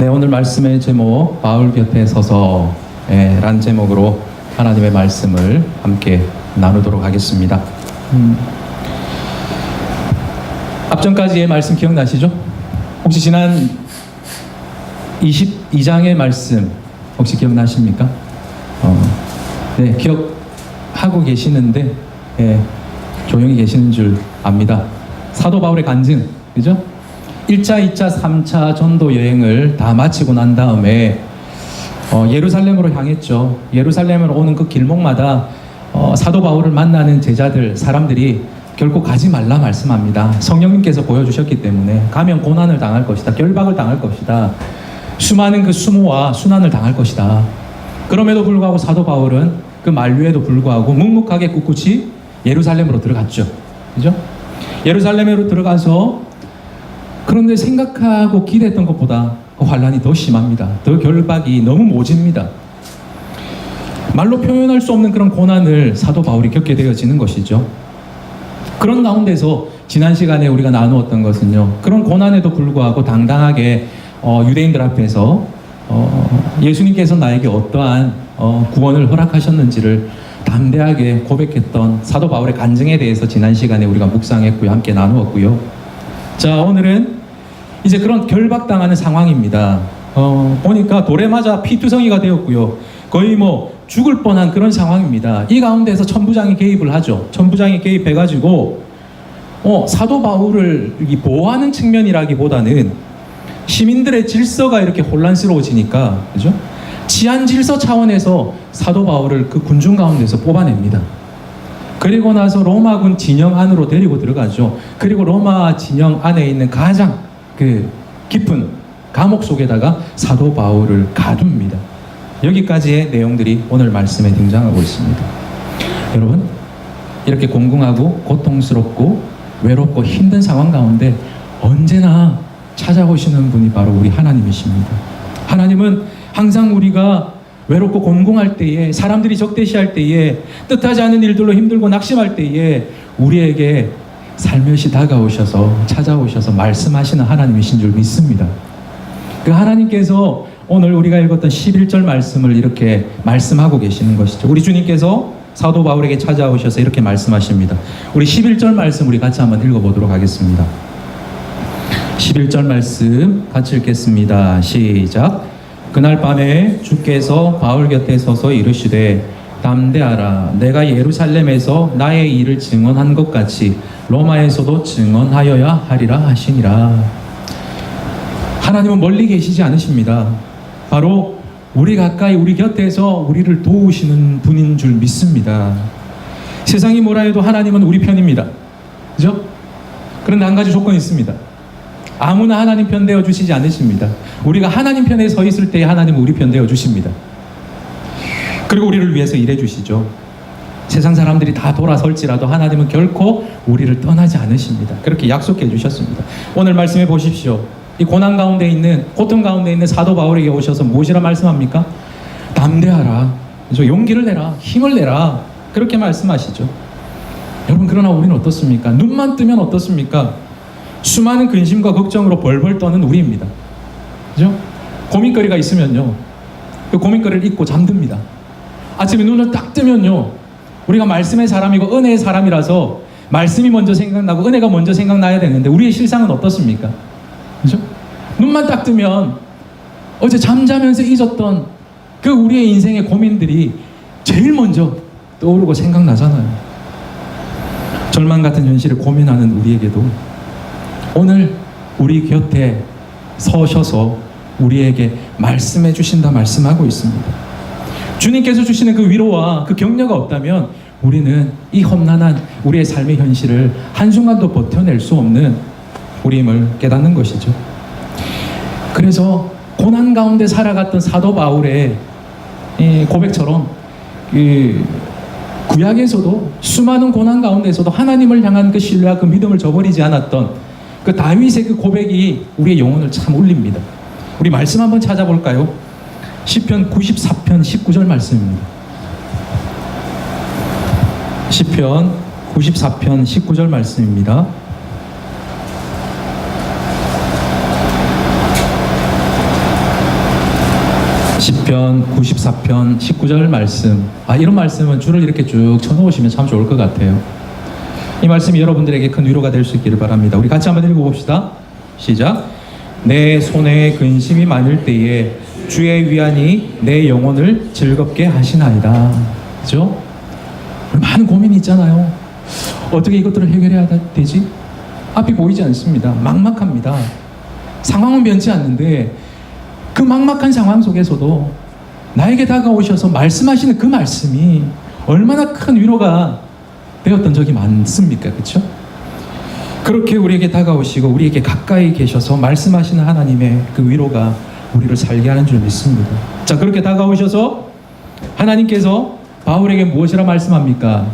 네, 오늘 말씀의 제목 바울 곁에 서서란 제목으로 하나님의 말씀을 함께 나누도록 하겠습니다. 앞전까지의 말씀 기억나시죠? 혹시 지난 22장의 말씀 혹시 기억나십니까? 네, 기억하고 계시는데 조용히 계시는 줄 압니다. 사도 바울의 간증, 그죠? 1차, 2차, 3차 전도 여행을 다 마치고 난 다음에 예루살렘으로 향했죠. 예루살렘으로 오는 그 길목마다 사도 바울을 만나는 제자들, 사람들이 결코 가지 말라 말씀합니다. 성령님께서 보여주셨기 때문에 가면 고난을 당할 것이다. 결박을 당할 것이다. 수많은 그 수모와 순환을 당할 것이다. 그럼에도 불구하고 사도 바울은 그 만류에도 불구하고 묵묵하게 꿋꿋이 예루살렘으로 들어갔죠. 그죠? 예루살렘으로 들어가서 그런데 생각하고 기대했던 것보다 그 환란이 더 심합니다. 더 결박이 너무 모집니다. 말로 표현할 수 없는 그런 고난을 사도 바울이 겪게 되어지는 것이죠. 그런 가운데서 지난 시간에 우리가 나누었던 것은요, 그런 고난에도 불구하고 당당하게 유대인들 앞에서 예수님께서 나에게 어떠한 구원을 허락하셨는지를 담대하게 고백했던 사도 바울의 간증에 대해서 지난 시간에 우리가 묵상했고요, 함께 나누었고요. 자, 오늘은 이제 그런 결박당하는 상황입니다. 보니까 돌에 맞아 피투성이가 되었고요. 거의 뭐 죽을 뻔한 그런 상황입니다. 이 가운데서 천부장이 개입을 하죠. 천부장이 개입해가지고 사도 바울을 보호하는 측면이라기보다는 시민들의 질서가 이렇게 혼란스러워지니까, 그죠? 치안 질서 차원에서 사도 바울을 그 군중 가운데서 뽑아냅니다. 그리고 나서 로마군 진영 안으로 데리고 들어가죠. 그리고 로마 진영 안에 있는 가장 그 깊은 감옥 속에다가 사도 바울을 가둡니다. 여기까지의 내용들이 오늘 말씀에 등장하고 있습니다. 여러분, 이렇게 공공하고 고통스럽고 외롭고 힘든 상황 가운데 언제나 찾아오시는 분이 바로 우리 하나님이십니다. 하나님은 항상 우리가 외롭고 곤궁할 때에, 사람들이 적대시할 때에, 뜻하지 않은 일들로 힘들고 낙심할 때에 우리에게 살며시 다가오셔서 찾아오셔서 말씀하시는 하나님이신 줄 믿습니다. 그 하나님께서 오늘 우리가 읽었던 11절 말씀을 이렇게 말씀하고 계시는 것이죠. 우리 주님께서 사도 바울에게 찾아오셔서 이렇게 말씀하십니다. 우리 11절 말씀 우리 같이 한번 읽어보도록 하겠습니다. 11절 말씀 같이 읽겠습니다. 시작. 그날 밤에 주께서 바울 곁에 서서 이르시되 담대하라. 내가 예루살렘에서 나의 일을 증언한 것 같이 로마에서도 증언하여야 하리라 하시니라. 하나님은 멀리 계시지 않으십니다. 바로 우리 가까이 우리 곁에서 우리를 도우시는 분인 줄 믿습니다. 세상이 뭐라 해도 하나님은 우리 편입니다. 그죠? 그런데 한 가지 조건이 있습니다. 아무나 하나님 편 되어 주시지 않으십니다. 우리가 하나님 편에 서 있을 때 하나님은 우리 편 되어 주십니다. 그리고 우리를 위해서 일해 주시죠. 세상 사람들이 다 돌아설지라도 하나님은 결코 우리를 떠나지 않으십니다. 그렇게 약속해 주셨습니다. 오늘 말씀해 보십시오. 이 고난 가운데 있는, 고통 가운데 있는 사도 바울에게 오셔서 무엇이라 말씀합니까? 담대하라. 그렇죠? 용기를 내라. 힘을 내라. 그렇게 말씀하시죠. 여러분, 그러나 우리는 어떻습니까? 눈만 뜨면 어떻습니까? 수많은 근심과 걱정으로 벌벌 떠는 우리입니다. 그죠? 고민거리가 있으면요, 그 고민거리를 잊고 잠듭니다. 아침에 눈을 딱 뜨면요, 우리가 말씀의 사람이고 은혜의 사람이라서 말씀이 먼저 생각나고 은혜가 먼저 생각나야 되는데 우리의 실상은 어떻습니까? 그죠? 눈만 딱 뜨면 어제 잠자면서 잊었던 그 우리의 인생의 고민들이 제일 먼저 떠오르고 생각나잖아요. 절망 같은 현실을 고민하는 우리에게도 오늘 우리 곁에 서셔서 우리에게 말씀해 주신다 말씀하고 있습니다. 주님께서 주시는 그 위로와 그 격려가 없다면 우리는 이 험난한 우리의 삶의 현실을 한순간도 버텨낼 수 없는 우리임을 깨닫는 것이죠. 그래서 고난 가운데 살아갔던 사도 바울의 고백처럼 구약에서도 수많은 고난 가운데서도 하나님을 향한 그 신뢰와 그 믿음을 저버리지 않았던 그 다윗의 그 고백이 우리의 영혼을 참 울립니다. 우리 말씀 한번 찾아볼까요? 시편 94편 19절 말씀입니다. 시편 94편 19절 말씀입니다. 시편 94편 19절 말씀. 이런 말씀은 줄을 이렇게 쭉 쳐놓으시면 참 좋을 것 같아요. 이 말씀이 여러분들에게 큰 위로가 될 수 있기를 바랍니다. 우리 같이 한번 읽어봅시다. 시작. 내 손에 근심이 많을 때에 주의 위안이 내 영혼을 즐겁게 하시나이다. 그죠? 많은 고민이 있잖아요. 어떻게 이것들을 해결해야 되지? 앞이 보이지 않습니다. 막막합니다. 상황은 변치 않는데 그 막막한 상황 속에서도 나에게 다가오셔서 말씀하시는 그 말씀이 얼마나 큰 위로가 되었던 적이 많습니까? 그렇죠? 그렇게 우리에게 다가오시고 우리에게 가까이 계셔서 말씀하시는 하나님의 그 위로가 우리를 살게 하는 줄 믿습니다. 자, 그렇게 다가오셔서 하나님께서 바울에게 무엇이라 말씀합니까?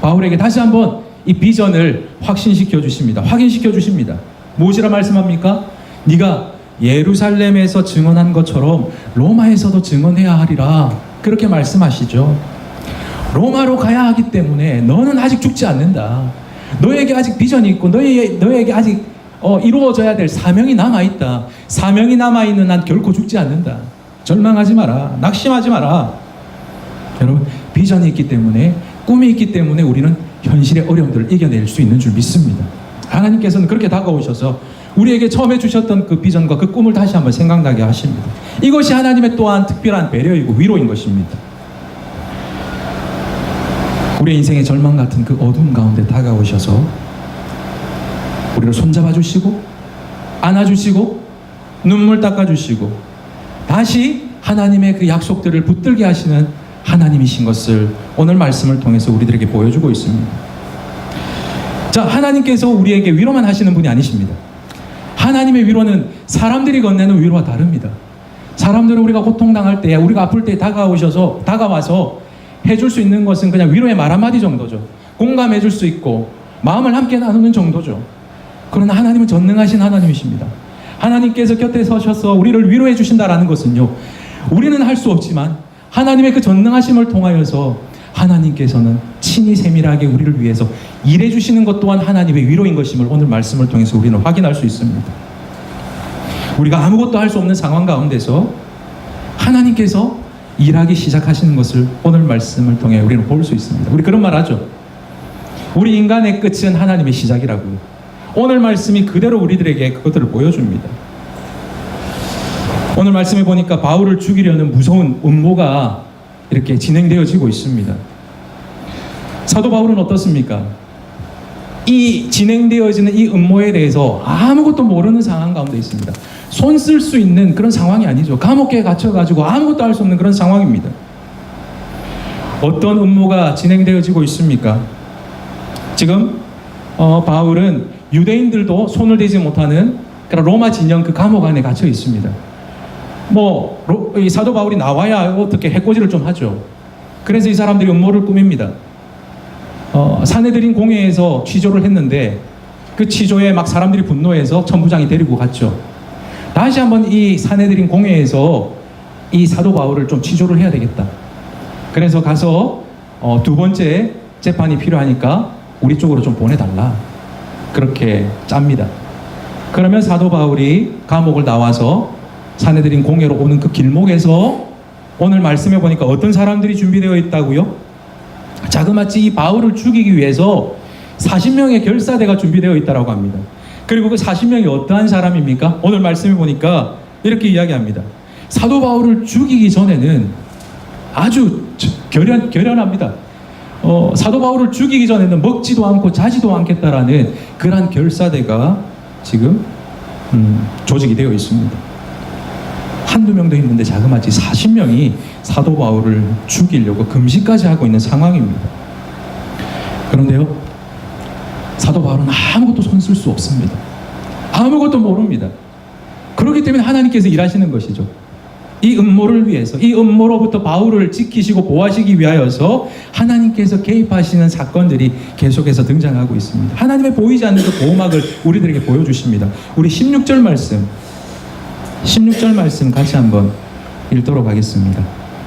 바울에게 다시 한번 이 비전을 확신시켜 주십니다. 확인시켜 주십니다. 무엇이라 말씀합니까? 네가 예루살렘에서 증언한 것처럼 로마에서도 증언해야 하리라. 그렇게 말씀하시죠. 로마로 가야 하기 때문에 너는 아직 죽지 않는다. 너에게 아직 비전이 있고 너에게 아직 이루어져야 될 사명이 남아있다. 사명이 남아있는 한 결코 죽지 않는다. 절망하지 마라. 낙심하지 마라. 여러분, 비전이 있기 때문에, 꿈이 있기 때문에 우리는 현실의 어려움들을 이겨낼 수 있는 줄 믿습니다. 하나님께서는 그렇게 다가오셔서 우리에게 처음에 주셨던 그 비전과 그 꿈을 다시 한번 생각나게 하십니다. 이것이 하나님의 또한 특별한 배려이고 위로인 것입니다. 우리의 인생의 절망 같은 그 어두운 가운데 다가오셔서 우리를 손잡아 주시고 안아주시고 눈물 닦아주시고 다시 하나님의 그 약속들을 붙들게 하시는 하나님이신 것을 오늘 말씀을 통해서 우리들에게 보여주고 있습니다. 자, 하나님께서 우리에게 위로만 하시는 분이 아니십니다. 하나님의 위로는 사람들이 건네는 위로와 다릅니다. 사람들은 우리가 고통당할 때, 우리가 아플 때 다가와서 해줄 수 있는 것은 그냥 위로의 말 한마디 정도죠. 공감해줄 수 있고 마음을 함께 나누는 정도죠. 그러나 하나님은 전능하신 하나님이십니다. 하나님께서 곁에 서셔서 우리를 위로해 주신다라는 것은요, 우리는 할 수 없지만 하나님의 그 전능하심을 통하여서 하나님께서는 친히 세밀하게 우리를 위해서 일해 주시는 것 또한 하나님의 위로인 것임을 오늘 말씀을 통해서 우리는 확인할 수 있습니다. 우리가 아무것도 할 수 없는 상황 가운데서 하나님께서 일하기 시작하시는 것을 오늘 말씀을 통해 우리는 볼 수 있습니다. 우리 그런 말 하죠. 우리 인간의 끝은 하나님의 시작이라고요. 오늘 말씀이 그대로 우리들에게 그것들을 보여줍니다. 오늘 말씀에 보니까 바울을 죽이려는 무서운 음모가 이렇게 진행되어지고 있습니다. 사도 바울은 어떻습니까? 이 진행되어지는 이 음모에 대해서 아무것도 모르는 상황 가운데 있습니다. 손 쓸 수 있는 그런 상황이 아니죠. 감옥에 갇혀가지고 아무것도 할 수 없는 그런 상황입니다. 어떤 음모가 진행되어지고 있습니까? 지금 바울은 유대인들도 손을 대지 못하는 로마 진영 그 감옥 안에 갇혀 있습니다. 이 사도 바울이 나와야 어떻게 해코지를 좀 하죠. 그래서 이 사람들이 음모를 꾸밉니다. 사내들인 공회에서 취조를 했는데 그 취조에 막 사람들이 분노해서 천부장이 데리고 갔죠. 다시 한번 이 사내들인 공회에서 이 사도 바울을 좀 취조를 해야 되겠다. 그래서 가서 두 번째 재판이 필요하니까 우리 쪽으로 좀 보내달라. 그렇게 짭니다. 그러면 사도 바울이 감옥을 나와서 사내들인 공회로 오는 그 길목에서 오늘 말씀해 보니까 어떤 사람들이 준비되어 있다고요? 자그마치 이 바울을 죽이기 위해서 40명의 결사대가 준비되어 있다고 합니다. 그리고 그 40명이 어떠한 사람입니까? 오늘 말씀해 보니까 이렇게 이야기합니다. 사도 바울을 죽이기 전에는 아주 결연합니다. 사도 바울을 죽이기 전에는 먹지도 않고 자지도 않겠다라는 그러한 결사대가 지금 조직이 되어 있습니다. 한두 명도 있는데 자그마치 40명이 사도 바울을 죽이려고 금식까지 하고 있는 상황입니다. 그런데요, 사도 바울은 아무것도 손 쓸 수 없습니다. 아무것도 모릅니다. 그렇기 때문에 하나님께서 일하시는 것이죠. 이 음모를 위해서, 이 음모로부터 바울을 지키시고 보호하시기 위하여서 하나님께서 개입하시는 사건들이 계속해서 등장하고 있습니다. 하나님의 보이지 않는 그 보호막을 우리들에게 보여주십니다. 우리 16절 말씀 같이 한번 읽도록 하겠습니다.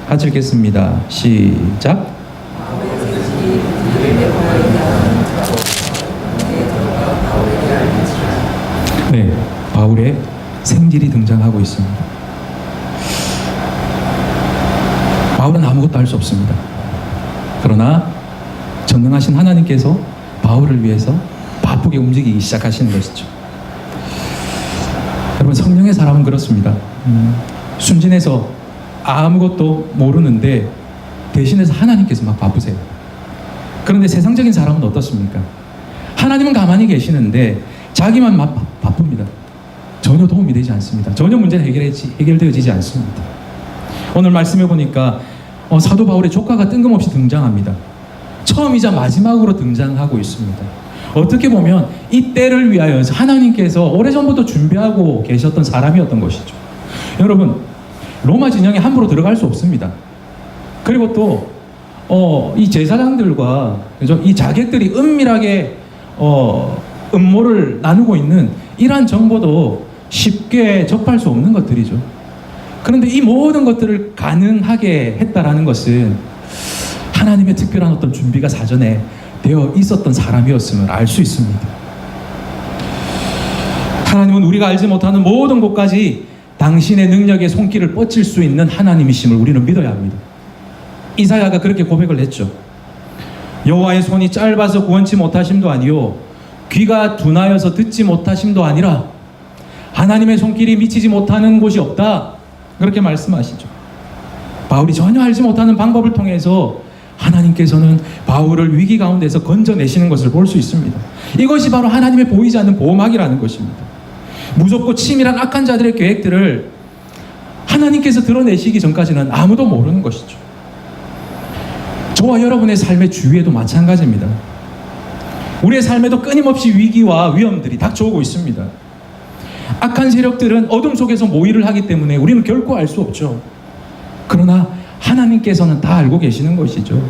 같이 읽겠습니다. 시작. 네, 바울의 생질이 등장하고 있습니다. 바울은 아무것도 할 수 없습니다. 그러나 전능하신 하나님께서 바울을 위해서 바쁘게 움직이기 시작하시는 것이죠. 여러분, 성령의 사람은 그렇습니다. 순진해서 아무것도 모르는데 대신해서 하나님께서 막 바쁘세요. 그런데 세상적인 사람은 어떻습니까? 하나님은 가만히 계시는데 자기만 막 바쁩니다. 전혀 도움이 되지 않습니다. 전혀 문제는 해결되어지지 않습니다. 오늘 말씀해 보니까 사도 바울의 조카가 뜬금없이 등장합니다. 처음이자 마지막으로 등장하고 있습니다. 어떻게 보면 이 때를 위하여 하나님께서 오래전부터 준비하고 계셨던 사람이었던 것이죠. 여러분, 로마 진영에 함부로 들어갈 수 없습니다. 그리고 또 이 제사장들과 그죠? 이 자객들이 은밀하게 음모를 나누고 있는 이러한 정보도 쉽게 접할 수 없는 것들이죠. 그런데 이 모든 것들을 가능하게 했다라는 것은 하나님의 특별한 어떤 준비가 사전에 되어 있었던 사람이었음을 알 수 있습니다. 하나님은 우리가 알지 못하는 모든 곳까지 당신의 능력의 손길을 뻗칠 수 있는 하나님이심을 우리는 믿어야 합니다. 이사야가 그렇게 고백을 했죠. 여호와의 손이 짧아서 구원치 못하심도 아니요 귀가 둔하여서 듣지 못하심도 아니라 하나님의 손길이 미치지 못하는 곳이 없다, 그렇게 말씀하시죠. 바울이 전혀 알지 못하는 방법을 통해서 하나님께서는 바울을 위기 가운데서 건져내시는 것을 볼 수 있습니다. 이것이 바로 하나님의 보이지 않는 보호막이라는 것입니다. 무섭고 치밀한 악한 자들의 계획들을 하나님께서 드러내시기 전까지는 아무도 모르는 것이죠. 저와 여러분의 삶의 주위에도 마찬가지입니다. 우리의 삶에도 끊임없이 위기와 위험들이 닥쳐오고 있습니다. 악한 세력들은 어둠 속에서 모의를 하기 때문에 우리는 결코 알 수 없죠. 그러나 하나님께서는 다 알고 계시는 것이죠.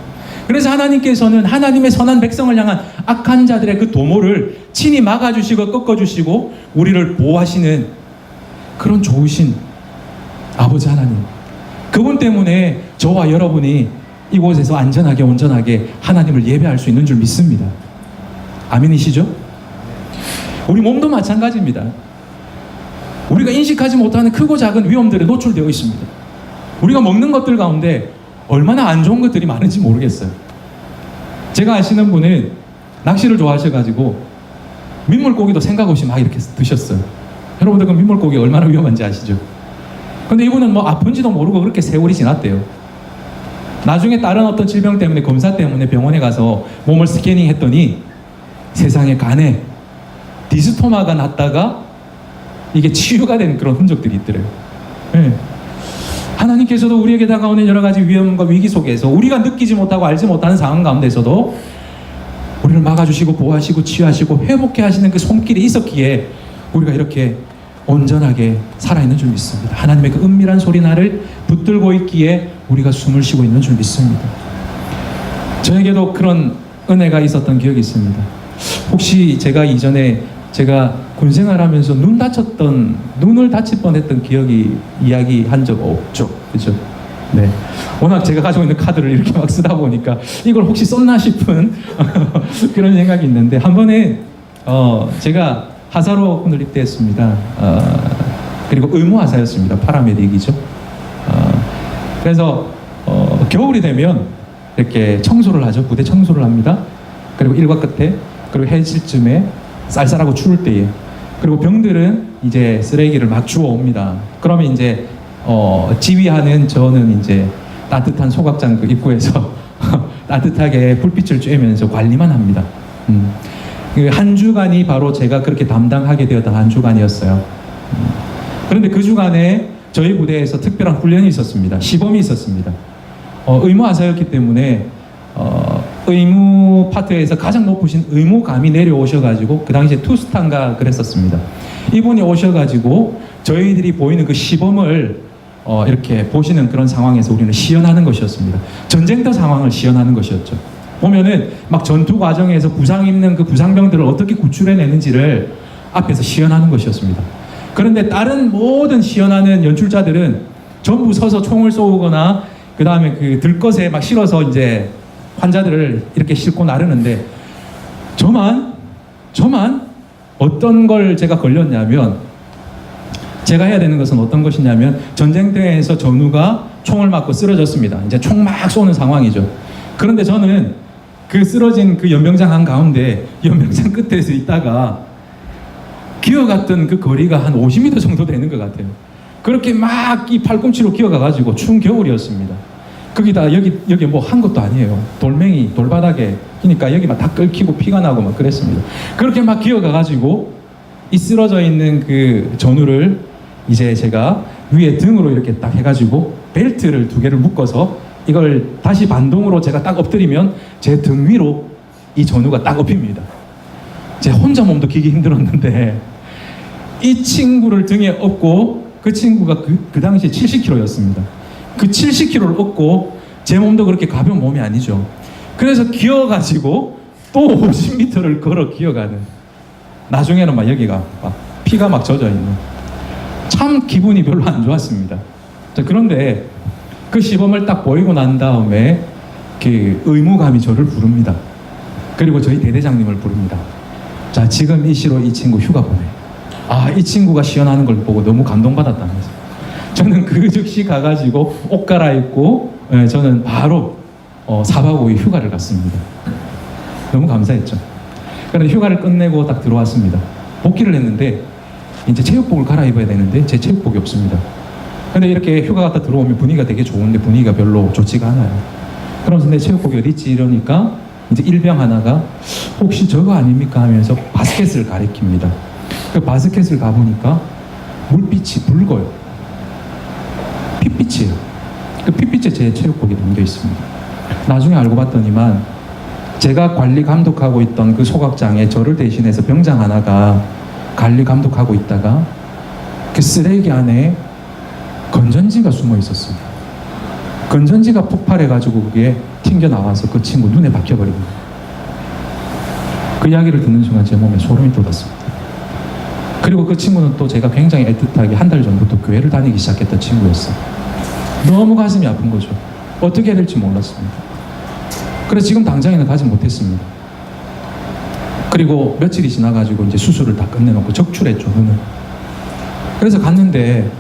그래서 하나님께서는 하나님의 선한 백성을 향한 악한 자들의 그 도모를 친히 막아주시고 꺾어주시고 우리를 보호하시는 그런 좋으신 아버지 하나님, 그분 때문에 저와 여러분이 이곳에서 안전하게 온전하게 하나님을 예배할 수 있는 줄 믿습니다. 아멘이시죠? 우리 몸도 마찬가지입니다. 우리가 인식하지 못하는 크고 작은 위험들에 노출되어 있습니다. 우리가 먹는 것들 가운데 얼마나 안 좋은 것들이 많은지 모르겠어요. 제가 아시는 분은 낚시를 좋아하셔가지고 민물고기도 생각 없이 막 이렇게 드셨어요. 여러분들 그 민물고기 얼마나 위험한지 아시죠? 근데 이분은 뭐 아픈지도 모르고 그렇게 세월이 지났대요. 나중에 다른 어떤 질병 때문에 검사 때문에 병원에 가서 몸을 스캐닝 했더니 세상에 간에 디스토마가 났다가 이게 치유가 된 그런 흔적들이 있더래요. 네. 하나님께서도 우리에게 다가오는 여러 가지 위험과 위기 속에서 우리가 느끼지 못하고 알지 못하는 상황 가운데서도 우리를 막아주시고 보호하시고 치유하시고 회복해 하시는 그 손길이 있었기에 우리가 이렇게 온전하게 살아있는 줄 믿습니다. 하나님의 그 은밀한 소리나를 붙들고 있기에 우리가 숨을 쉬고 있는 줄 믿습니다. 저에게도 그런 은혜가 있었던 기억이 있습니다. 혹시 제가 이전에 제가 군생활하면서 눈을 다칠 뻔했던 기억이 이야기한 적 없죠, 그렇죠? 네. 워낙 제가 가지고 있는 카드를 이렇게 막 쓰다 보니까 이걸 혹시 썼나 싶은 그런 생각이 있는데 한 번에 제가 하사로 군을 입대했습니다. 그리고 의무하사였습니다. 파라메딕이죠. 그래서 겨울이 되면 이렇게 청소를 하죠. 부대 청소를 합니다. 그리고 일과 끝에, 그리고 해질쯤에 쌀쌀하고 추울 때에, 그리고 병들은 이제 쓰레기를 막 주워옵니다. 그러면 이제 지휘하는 저는 이제 따뜻한 소각장 그 입구에서 따뜻하게 불빛을 쬐면서 관리만 합니다. 그 한 주간이 바로 제가 그렇게 담당하게 되었던 한 주간이었어요. 그런데 그 주간에 저희 부대에서 특별한 훈련이 있었습니다. 시범이 있었습니다. 의무하사였기 때문에 의무 파트에서 가장 높으신 의무감이 내려오셔가지고 그 당시에 투스탄가 그랬었습니다. 이분이 오셔가지고 저희들이 보이는 그 시범을 이렇게 보시는 그런 상황에서 우리는 시연하는 것이었습니다. 전쟁터 상황을 시연하는 것이었죠. 보면은 막 전투 과정에서 부상 입는 그 부상병들을 어떻게 구출해내는지를 앞에서 시연하는 것이었습니다. 그런데 다른 모든 시연하는 연출자들은 전부 서서 총을 쏘거나 그 다음에 그 들것에 막 실어서 이제 환자들을 이렇게 싣고 나르는데 저만 어떤 걸 제가 걸렸냐면, 제가 해야 되는 것은 어떤 것이냐면 전쟁터에서 전우가 총을 맞고 쓰러졌습니다. 이제 총 막 쏘는 상황이죠. 그런데 저는 그 쓰러진 그 연병장 한가운데 연병장 끝에서 있다가 기어갔던 그 거리가 한 50m 정도 되는 것 같아요. 그렇게 막 이 팔꿈치로 기어가가지고 추운 겨울이었습니다. 거기다 여기 뭐 한 것도 아니에요. 돌멩이 돌바닥에 그러니까 여기 막 다 끓기고 피가 나고 막 그랬습니다. 그렇게 막 기어가가지고 이 쓰러져 있는 그 전우를 이제 제가 위에 등으로 이렇게 딱 해가지고 벨트를 2개를 묶어서 이걸 다시 반동으로 제가 딱 엎드리면 제 등 위로 이 전우가 딱 엎입니다. 제 혼자 몸도 기기 힘들었는데 이 친구를 등에 업고 그 친구가 그 당시에 70kg였습니다. 그 70kg를 업고 제 몸도 그렇게 가벼운 몸이 아니죠. 그래서 기어가지고 또 50m를 걸어 기어가는, 나중에는 막 여기가 막 피가 막 젖어 있는, 참 기분이 별로 안 좋았습니다. 자, 그런데 그 시범을 딱 보이고 난 다음에 그 의무감이 저를 부릅니다. 그리고 저희 대대장님을 부릅니다. 자, 지금 이 시로 이 친구 휴가 보내. 아, 이 친구가 시연하는 걸 보고 너무 감동받았다면서. 저는 그 즉시 가가지고 옷 갈아입고 저는 바로 4박 5일 휴가를 갔습니다. 너무 감사했죠. 그런데 휴가를 끝내고 딱 들어왔습니다. 복귀를 했는데 이제 체육복을 갈아입어야 되는데 제 체육복이 없습니다. 근데 이렇게 휴가 갔다 들어오면 분위기가 되게 좋은데 분위기가 별로 좋지가 않아요. 그러면서 내 체육복이 어디 있지 이러니까 이제 일병 하나가 혹시 저거 아닙니까 하면서 바스켓을 가리킵니다. 그 바스켓을 가보니까 물빛이 붉어요. 핏빛이에요. 그 핏빛에 제 체육복이 담겨 있습니다. 나중에 알고 봤더니만 제가 관리 감독하고 있던 그 소각장에 저를 대신해서 병장 하나가 관리 감독하고 있다가 그 쓰레기 안에 건전지가 숨어 있었어요. 건전지가 폭발해가지고 그게 튕겨 나와서 그 친구 눈에 박혀버린 거예요. 그 이야기를 듣는 순간 제 몸에 소름이 돋았습니다. 그리고 그 친구는 또 제가 굉장히 애틋하게 한 달 전부터 교회를 다니기 시작했던 친구였어요. 너무 가슴이 아픈 거죠. 어떻게 해야 될지 몰랐습니다. 그래서 지금 당장에는 가지 못했습니다. 그리고 며칠이 지나가지고 이제 수술을 다 끝내놓고 적출했죠, 눈을. 그래서 갔는데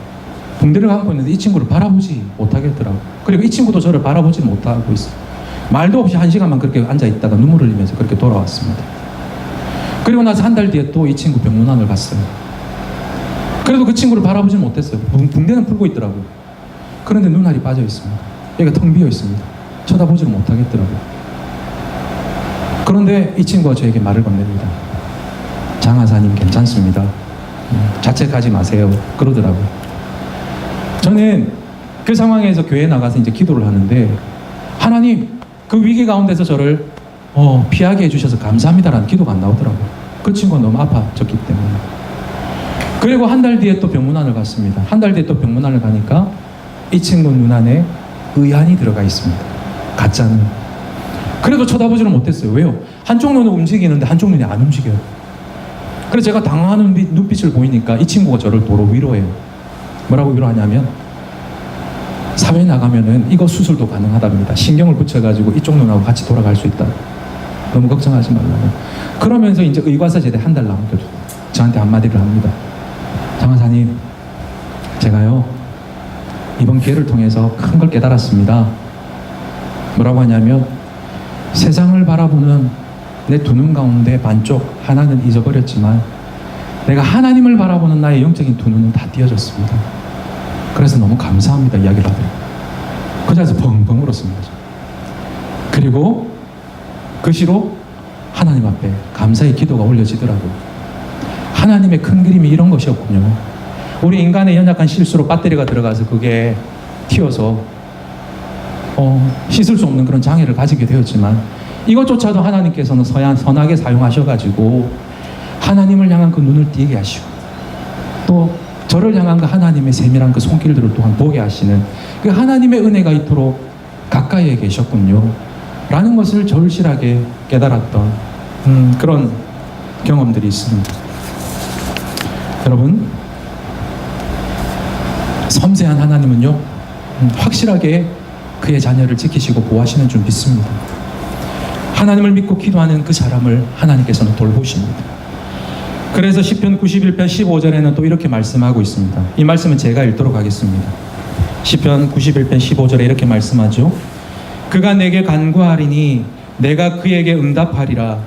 붕대를 감고 있는데 이 친구를 바라보지 못하겠더라고요. 그리고 이 친구도 저를 바라보지 못하고 있어요. 말도 없이 1시간만 그렇게 앉아있다가 눈물을 흘리면서 그렇게 돌아왔습니다. 그리고 나서 한 달 뒤에 또 이 친구 병문안을 갔어요. 그래도 그 친구를 바라보지 못했어요. 붕대는 풀고 있더라고요. 그런데 눈알이 빠져 있습니다. 여기가 텅 비어 있습니다. 쳐다보지를 못하겠더라고요. 그런데 이 친구가 저에게 말을 건넵니다. 장하사님 괜찮습니다. 자책하지 마세요. 그러더라고요. 저는 그 상황에서 교회에 나가서 이제 기도를 하는데 하나님 그 위기 가운데서 저를 피하게 해주셔서 감사합니다라는 기도가 안 나오더라고요. 그 친구가 너무 아파졌기 때문에. 그리고 한 달 뒤에 또 병문안을 갔습니다. 한 달 뒤에 또 병문안을 가니까 이 친구 눈 안에 의안이 들어가 있습니다. 가짜 눈. 그래도 쳐다보지는 못했어요. 왜요? 한쪽 눈은 움직이는데 한쪽 눈이 안 움직여요. 그래서 제가 당황하는 눈빛을 보이니까 이 친구가 저를 도로 위로해요. 뭐라고 위로하냐면 사회에 나가면은 이거 수술도 가능하답니다. 신경을 붙여가지고 이쪽 눈하고 같이 돌아갈 수 있다. 너무 걱정하지 말라고. 그러면서 이제 의과사 제대 한 달 남겨두고 저한테 한마디를 합니다. 장하사님, 제가요 이번 기회를 통해서 큰 걸 깨달았습니다. 뭐라고 하냐면 세상을 바라보는 내 두 눈 가운데 반쪽 하나는 잊어버렸지만 내가 하나님을 바라보는 나의 영적인 두 눈은 다 띄어졌습니다. 그래서 너무 감사합니다 이야기를 하더라고요. 그 자리에서 벙벙 울었습니다. 그리고 그 시로 하나님 앞에 감사의 기도가 올려지더라고요. 하나님의 큰 그림이 이런 것이었군요. 우리 인간의 연약한 실수로 배터리가 들어가서 그게 튀어서 씻을 수 없는 그런 장애를 가지게 되었지만 이것조차도 하나님께서는 선하게 사용하셔가지고 하나님을 향한 그 눈을 띄게 하시고 또 저를 향한 그 하나님의 세밀한 그 손길들을 또한 보게 하시는 그 하나님의 은혜가 이토록 가까이에 계셨군요 라는 것을 절실하게 깨달았던 그런 경험들이 있습니다. 여러분, 섬세한 하나님은요 확실하게 그의 자녀를 지키시고 보호하시는 줄 믿습니다. 하나님을 믿고 기도하는 그 사람을 하나님께서는 돌보십니다. 그래서 시편 91편 15절에는 또 이렇게 말씀하고 있습니다. 이 말씀은 제가 읽도록 하겠습니다. 시편 91편 15절에 이렇게 말씀하죠. 그가 내게 간구하리니 내가 그에게 응답하리라.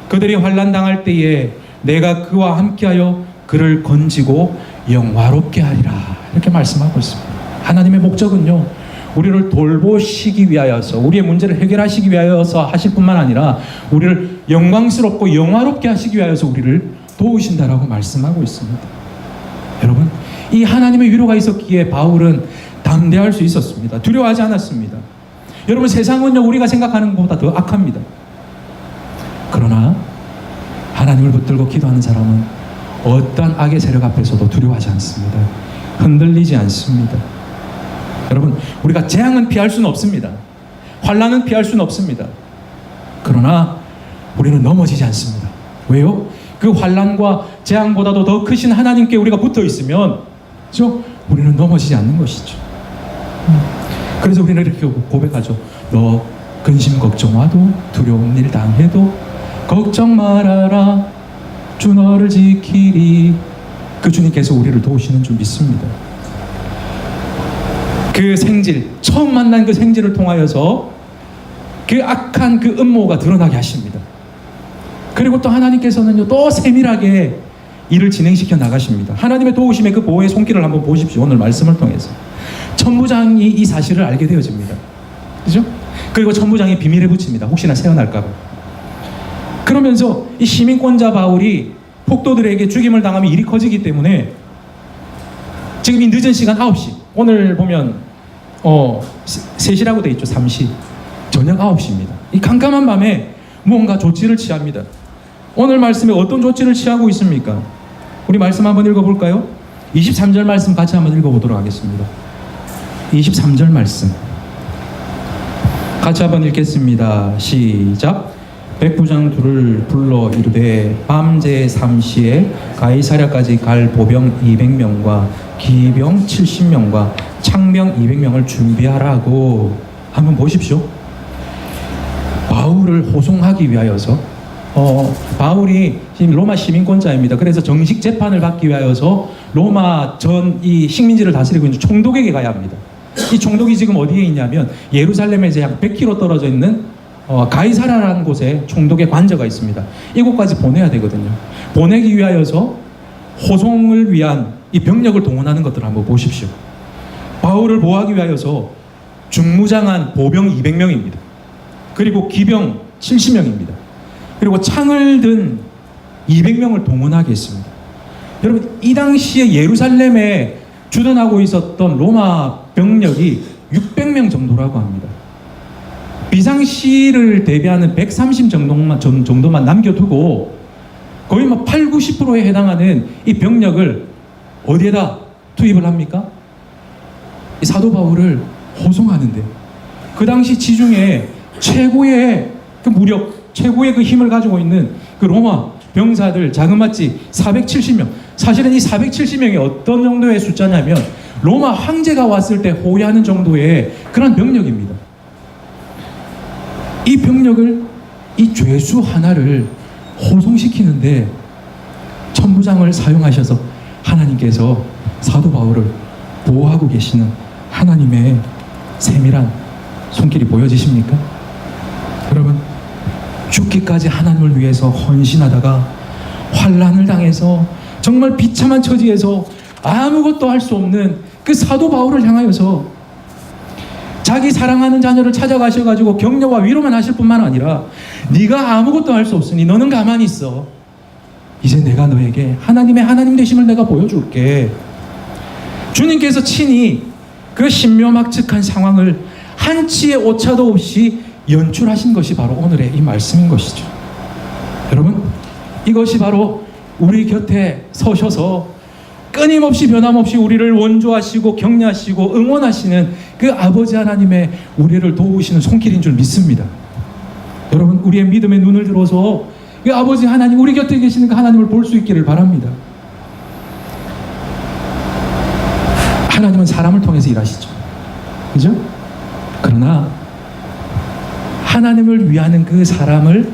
그들이 환난 당할 때에 내가 그와 함께하여 그를 건지고 영화롭게 하리라. 이렇게 말씀하고 있습니다. 하나님의 목적은요, 우리를 돌보시기 위하여서, 우리의 문제를 해결하시기 위하여서 하실 뿐만 아니라 우리를 영광스럽고 영화롭게 하시기 위하여서 우리를 도우신다라고 말씀하고 있습니다. 여러분, 이 하나님의 위로가 있었기에 바울은 담대할 수 있었습니다. 두려워하지 않았습니다. 여러분, 세상은요, 우리가 생각하는 것보다 더 악합니다. 그러나 하나님을 붙들고 기도하는 사람은 어떤 악의 세력 앞에서도 두려워하지 않습니다. 흔들리지 않습니다. 여러분, 우리가 재앙은 피할 수는 없습니다. 환난은 피할 수는 없습니다. 그러나 우리는 넘어지지 않습니다. 왜요? 그 환난과 재앙보다도 더 크신 하나님께 우리가 붙어 있으면, 그렇죠? 우리는 넘어지지 않는 것이죠. 그래서 우리는 이렇게 고백하죠. 너 근심 걱정와도 두려운 일 당해도 걱정 말아라. 주 너를 지키리. 그 주님께서 우리를 도우시는 줄 믿습니다. 그 생질, 처음 만난 그 생질을 통하여서 그 악한 그 음모가 드러나게 하십니다. 그리고 또 하나님께서는요, 또 세밀하게 일을 진행시켜 나가십니다. 하나님의 도우심의 그 보호의 손길을 한번 보십시오. 오늘 말씀을 통해서 천부장이 이 사실을 알게 되어집니다. 그죠? 그리고 천부장이 비밀에 붙입니다. 혹시나 새어날까 봐. 그러면서 이 시민권자 바울이 폭도들에게 죽임을 당하면 일이 커지기 때문에 지금 이 늦은 시간 9시, 오늘 보면 3시라고 돼 있죠. 3시, 저녁 9시입니다. 이 깜깜한 밤에 무언가 조치를 취합니다. 오늘 말씀에 어떤 조치를 취하고 있습니까? 우리 말씀 한번 읽어볼까요? 23절 말씀 같이 한번 읽어보도록 하겠습니다. 23절 말씀 같이 한번 읽겠습니다. 시작. 백부장 둘을 불러 이르되 밤제 3시에 가이사랴까지 갈 보병 200명과 기병 70명과 창병 200명을 준비하라고. 한번 보십시오. 바울을 호송하기 위하여서 바울이 지금 로마 시민권자입니다. 그래서 정식 재판을 받기 위하여서 로마 전 이 식민지를 다스리고 있는 총독에게 가야 합니다. 이 총독이 지금 어디에 있냐면 예루살렘에서 약 100km 떨어져 있는 가이사라라는 곳에 총독의 관저가 있습니다. 이곳까지 보내야 되거든요. 보내기 위하여서 호송을 위한 이 병력을 동원하는 것들을 한번 보십시오. 바울을 보호하기 위하여서 중무장한 보병 200명입니다. 그리고 기병 70명입니다. 그리고 창을 든 200명을 동원하게 했습니다. 여러분, 이 당시에 예루살렘에 주둔하고 있었던 로마 병력이 600명 정도라고 합니다. 비상시를 대비하는 130 정도만 남겨두고 거의 8, 90%에 해당하는 이 병력을 어디에다 투입을 합니까? 이 사도 바울을 호송하는데, 그 당시 지중해 최고의 그 무력, 최고의 그 힘을 가지고 있는 그 로마 병사들 자그마치 470명. 사실은 이 470명이 어떤 정도의 숫자냐면 로마 황제가 왔을 때 호위하는 정도의 그런 병력입니다. 이 병력을, 이 죄수 하나를 호송시키는데 천부장을 사용하셔서 하나님께서 사도 바울을 보호하고 계시는 하나님의 세밀한 손길이 보여지십니까? 여러분, 죽기까지 하나님을 위해서 헌신하다가 환난을 당해서 정말 비참한 처지에서 아무것도 할 수 없는 그 사도 바울을 향하여서 자기 사랑하는 자녀를 찾아가셔가지고 격려와 위로만 하실 뿐만 아니라 네가 아무것도 할 수 없으니 너는 가만히 있어. 이제 내가 너에게 하나님의 하나님 되심을 내가 보여줄게. 주님께서 친히 그 신묘막측한 상황을 한치의 오차도 없이 연출하신 것이 바로 오늘의 이 말씀인 것이죠. 여러분, 이것이 바로 우리 곁에 서셔서 끊임없이 변함없이 우리를 원조하시고 격려하시고 응원하시는 그 아버지 하나님의 우리를 도우시는 손길인 줄 믿습니다. 여러분, 우리의 믿음의 눈을 들어서 그 아버지 하나님, 우리 곁에 계시는 그 하나님을 볼 수 있기를 바랍니다. 하나님은 사람을 통해서 일하시죠. 그죠? 그러나 하나님을 위하는 그 사람을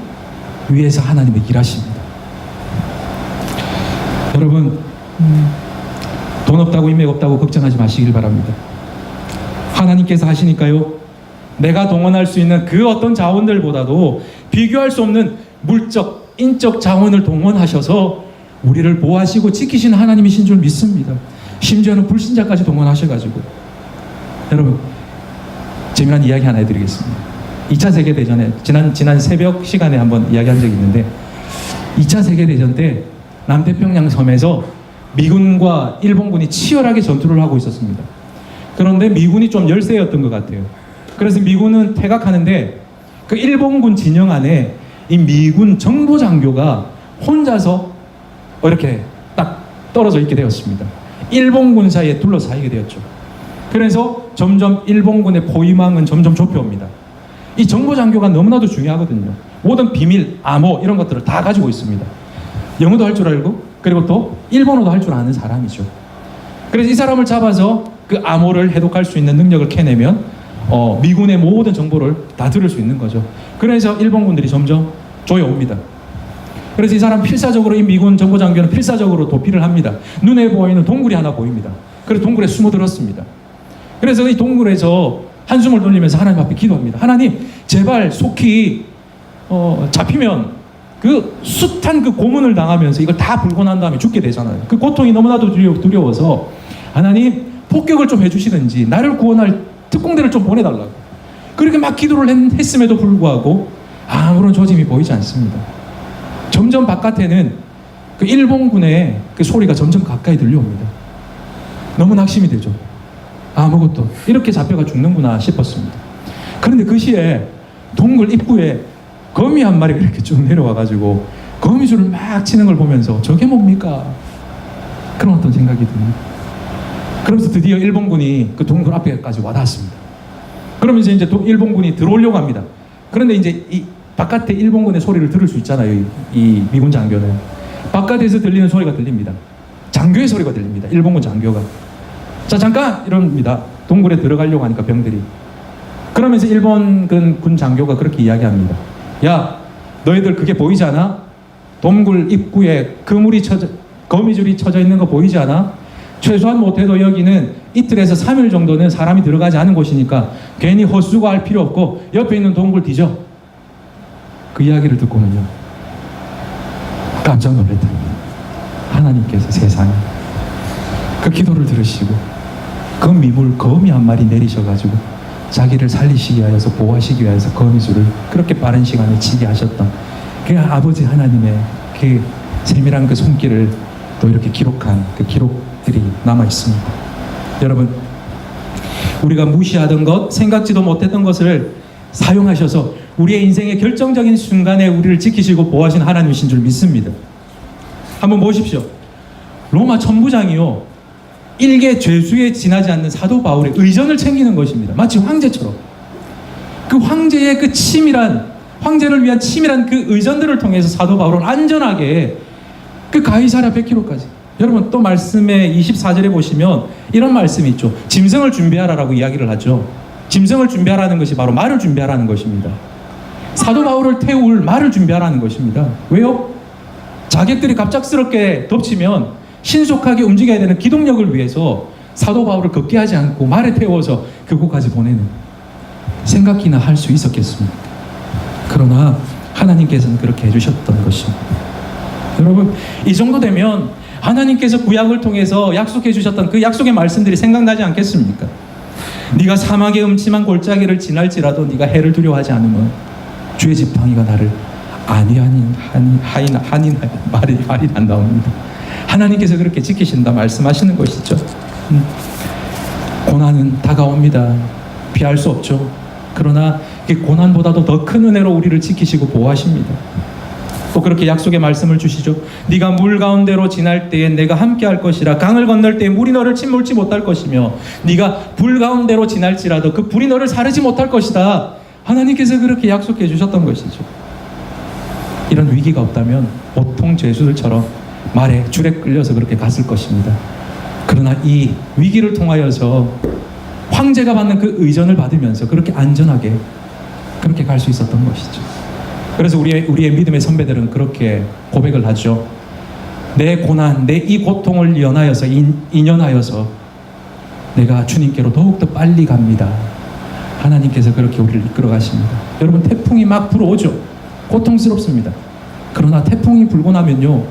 위해서 하나님은 일하십니다. 여러분, 돈 없다고 인맥 없다고 걱정하지 마시길 바랍니다. 하나님께서 하시니까요, 내가 동원할 수 있는 그 어떤 자원들보다도 비교할 수 없는 물적, 인적 자원을 동원하셔서 우리를 보호하시고 지키시는 하나님이신 줄 믿습니다. 심지어는 불신자까지 동원하셔가지고. 여러분, 재미난 이야기 하나 해드리겠습니다. 2차 세계대전에 지난 새벽 시간에 한번 이야기한 적이 있는데, 2차 세계대전 때 남태평양 섬에서 미군과 일본군이 치열하게 전투를 하고 있었습니다. 그런데 미군이 좀 열세였던 것 같아요. 그래서 미군은 퇴각하는데 그 일본군 진영 안에 이 미군 정보장교가 혼자서 이렇게 딱 떨어져 있게 되었습니다. 일본군 사이에 둘러싸이게 되었죠. 그래서 점점 일본군의 포위망은 점점 좁혀옵니다. 이 정보장교가 너무나도 중요하거든요. 모든 비밀, 암호 이런 것들을 다 가지고 있습니다. 영어도 할 줄 알고, 그리고 또 일본어도 할 줄 아는 사람이죠. 그래서 이 사람을 잡아서 그 암호를 해독할 수 있는 능력을 캐내면 미군의 모든 정보를 다 들을 수 있는 거죠. 그래서 일본군들이 점점 조여옵니다. 그래서 이 사람 필사적으로, 이 미군 정보장교는 필사적으로 도피를 합니다. 눈에 보이는 동굴이 하나 보입니다. 그래서 동굴에 숨어들었습니다. 그래서 이 동굴에서 한숨을 돌리면서 하나님 앞에 기도합니다. 하나님, 제발 속히 잡히면 그 숱한 그 고문을 당하면서 이걸 다 불고 난 다음에 죽게 되잖아요. 그 고통이 너무나도 두려워서 하나님, 폭격을 좀 해주시든지 나를 구원할 특공대를 좀 보내달라고. 그렇게 막 기도를 했음에도 불구하고 아무런 조짐이 보이지 않습니다. 점점 바깥에는 그 일본군의 그 소리가 점점 가까이 들려옵니다. 너무 낙심이 되죠. 아무것도, 이렇게 잡혀가 죽는구나 싶었습니다. 그런데 그 시에 동굴 입구에 거미 한 마리가 이렇게 쭉 내려와가지고 거미줄을 막 치는 걸 보면서 저게 뭡니까? 그런 어떤 생각이 듭니다. 그러면서 드디어 일본군이 그 동굴 앞에까지 와닿았습니다. 그러면서 이제 일본군이 들어오려고 합니다. 그런데 이제 이 바깥에 일본군의 소리를 들을 수 있잖아요. 이 미군 장교는. 바깥에서 들리는 소리가 들립니다. 장교의 소리가 들립니다. 일본군 장교가. 자, 잠깐! 이럽니다. 동굴에 들어가려고 하니까 병들이. 그러면서 일본군 장교가 그렇게 이야기합니다. 야, 너희들 그게 보이지 않아? 동굴 입구에 거미줄이 쳐져 있는 거 보이지 않아? 최소한 못해도 여기는 이틀에서 3일 정도는 사람이 들어가지 않은 곳이니까 괜히 헛수고할 필요 없고 옆에 있는 동굴 뒤져. 그 이야기를 듣고는요, 깜짝 놀랐답니다. 하나님께서 세상에 그 기도를 들으시고 그 미물 거미 한 마리 내리셔가지고 자기를 살리시기 위하여서, 보호하시기 위하여서 거미줄을 그렇게 빠른 시간에 치게 하셨던 그 아버지 하나님의 그 세밀한 그 손길을 또 이렇게 기록한 그 기록들이 남아 있습니다. 여러분, 우리가 무시하던 것, 생각지도 못했던 것을 사용하셔서 우리의 인생의 결정적인 순간에 우리를 지키시고 보호하신 하나님이신 줄 믿습니다. 한번 보십시오. 로마 천부장이요, 일개 죄수에 지나지 않는 사도 바울의 의전을 챙기는 것입니다. 마치 황제처럼. 그 황제의 그 치밀한, 황제를 위한 치밀한 그 의전들을 통해서 사도 바울은 안전하게 그 가이사랴 100km까지. 여러분, 또 말씀의 24절에 보시면 이런 말씀이 있죠. 짐승을 준비하라라고 이야기를 하죠. 짐승을 준비하라는 것이 바로 말을 준비하라는 것입니다. 사도 바울을 태울 말을 준비하라는 것입니다. 왜요? 자객들이 갑작스럽게 덮치면 신속하게 움직여야 되는 기동력을 위해서 사도 바울을 걷게 하지 않고 말에 태워서 그곳까지 보내는, 생각이나 할 수 있었겠습니까? 그러나 하나님께서는 그렇게 해주셨던 것입니다. 여러분, 이 정도 되면 하나님께서 구약을 통해서 약속해 주셨던 그 약속의 말씀들이 생각나지 않겠습니까? 네가 사막의 음침한 골짜기를 지날지라도 네가 해를 두려워하지 않으면 주의 지팡이가 나를 말이 안 나옵니다. 하나님께서 그렇게 지키신다 말씀하시는 것이죠. 고난은 다가옵니다. 피할 수 없죠. 그러나 그 고난보다도 더 큰 은혜로 우리를 지키시고 보호하십니다. 또 그렇게 약속의 말씀을 주시죠. 네가 물 가운데로 지날 때에 내가 함께 할 것이라. 강을 건널 때에 물이 너를 침몰치 못할 것이며 네가 불 가운데로 지날지라도 그 불이 너를 사르지 못할 것이다. 하나님께서 그렇게 약속해 주셨던 것이죠. 이런 위기가 없다면 보통 죄수들처럼 말에 줄에 끌려서 그렇게 갔을 것입니다. 그러나 이 위기를 통하여서 황제가 받는 그 의전을 받으면서 그렇게 안전하게 그렇게 갈 수 있었던 것이죠. 그래서 우리의 믿음의 선배들은 그렇게 고백을 하죠. 내 고난, 내 이 고통을 인연하여서 내가 주님께로 더욱더 빨리 갑니다. 하나님께서 그렇게 우리를 이끌어 가십니다. 여러분, 태풍이 막 불어오죠. 고통스럽습니다. 그러나 태풍이 불고 나면요,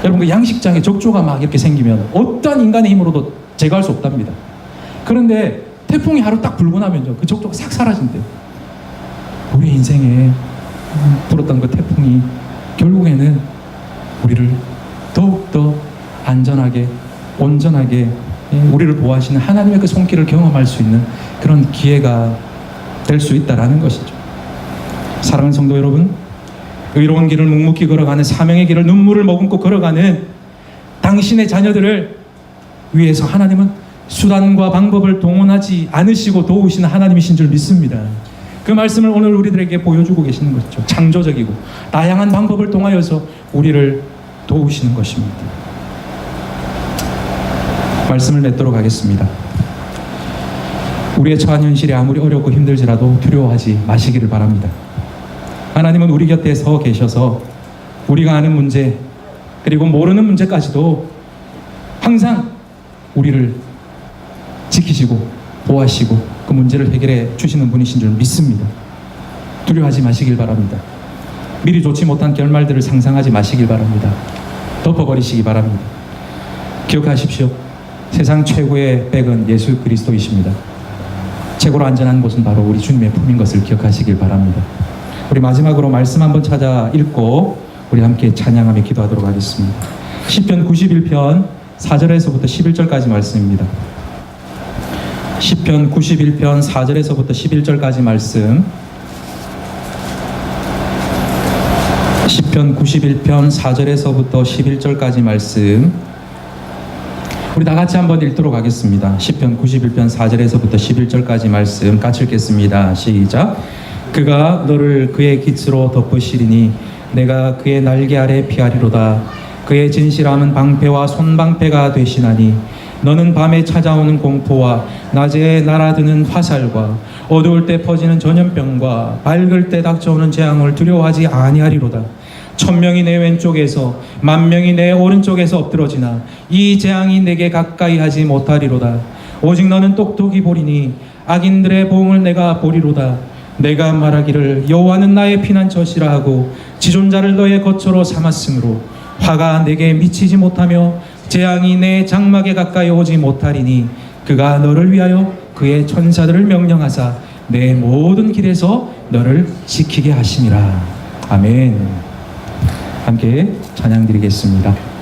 여러분, 그 양식장에 적조가 막 이렇게 생기면 어떠한 인간의 힘으로도 제거할 수 없답니다. 그런데 태풍이 하루 딱 불고 나면요, 그 적조가 싹 사라진대요. 우리 인생에 불었던 그 태풍이 결국에는 우리를 더욱더 안전하게, 온전하게 우리를 보호하시는 하나님의 그 손길을 경험할 수 있는 그런 기회가 될 수 있다라는 것이죠. 사랑하는 성도 여러분, 의로운 길을 묵묵히 걸어가는, 사명의 길을 눈물을 머금고 걸어가는 당신의 자녀들을 위해서 하나님은 수단과 방법을 동원하지 않으시고 도우시는 하나님이신 줄 믿습니다. 그 말씀을 오늘 우리들에게 보여주고 계시는 것이죠. 창조적이고 다양한 방법을 통하여서 우리를 도우시는 것입니다. 말씀을 맺도록 하겠습니다. 우리의 처한 현실이 아무리 어렵고 힘들지라도 두려워하지 마시기를 바랍니다. 하나님은 우리 곁에 서 계셔서 우리가 아는 문제, 그리고 모르는 문제까지도 항상 우리를 지키시고 보호하시고 그 문제를 해결해 주시는 분이신 줄 믿습니다. 두려워하지 마시길 바랍니다. 미리 좋지 못한 결말들을 상상하지 마시길 바랍니다. 덮어버리시기 바랍니다. 기억하십시오. 세상 최고의 백은 예수 그리스도이십니다. 최고로 안전한 곳은 바로 우리 주님의 품인 것을 기억하시길 바랍니다. 우리 마지막으로 말씀 한번 찾아 읽고 우리 함께 찬양하며 기도하도록 하겠습니다. 시편 91편 4절에서부터 11절까지 말씀입니다. 시편 91편 4절에서부터 11절까지 말씀. 시편 91편 4절에서부터 11절까지 말씀. 우리 다 같이 한번 읽도록 하겠습니다. 시편 91편 4절에서부터 11절까지 말씀 같이 읽겠습니다. 시작. 그가 너를 그의 깃으로 덮으시리니 내가 그의 날개 아래 피하리로다. 그의 진실함은 방패와 손방패가 되시나니 너는 밤에 찾아오는 공포와 낮에 날아드는 화살과 어두울 때 퍼지는 전염병과 밝을 때 닥쳐오는 재앙을 두려워하지 아니하리로다. 1000명이 내 왼쪽에서 10,000명이 내 오른쪽에서 엎드러지나 이 재앙이 내게 가까이 하지 못하리로다. 오직 너는 똑똑히 보리니 악인들의 보응을 내가 보리로다. 내가 말하기를 여호와는 나의 피난처시라 하고 지존자를 너의 거처로 삼았으므로 화가 내게 미치지 못하며 재앙이 내 장막에 가까이 오지 못하리니 그가 너를 위하여 그의 천사들을 명령하사 내 모든 길에서 너를 지키게 하시니라. 아멘. 함께 찬양 드리겠습니다.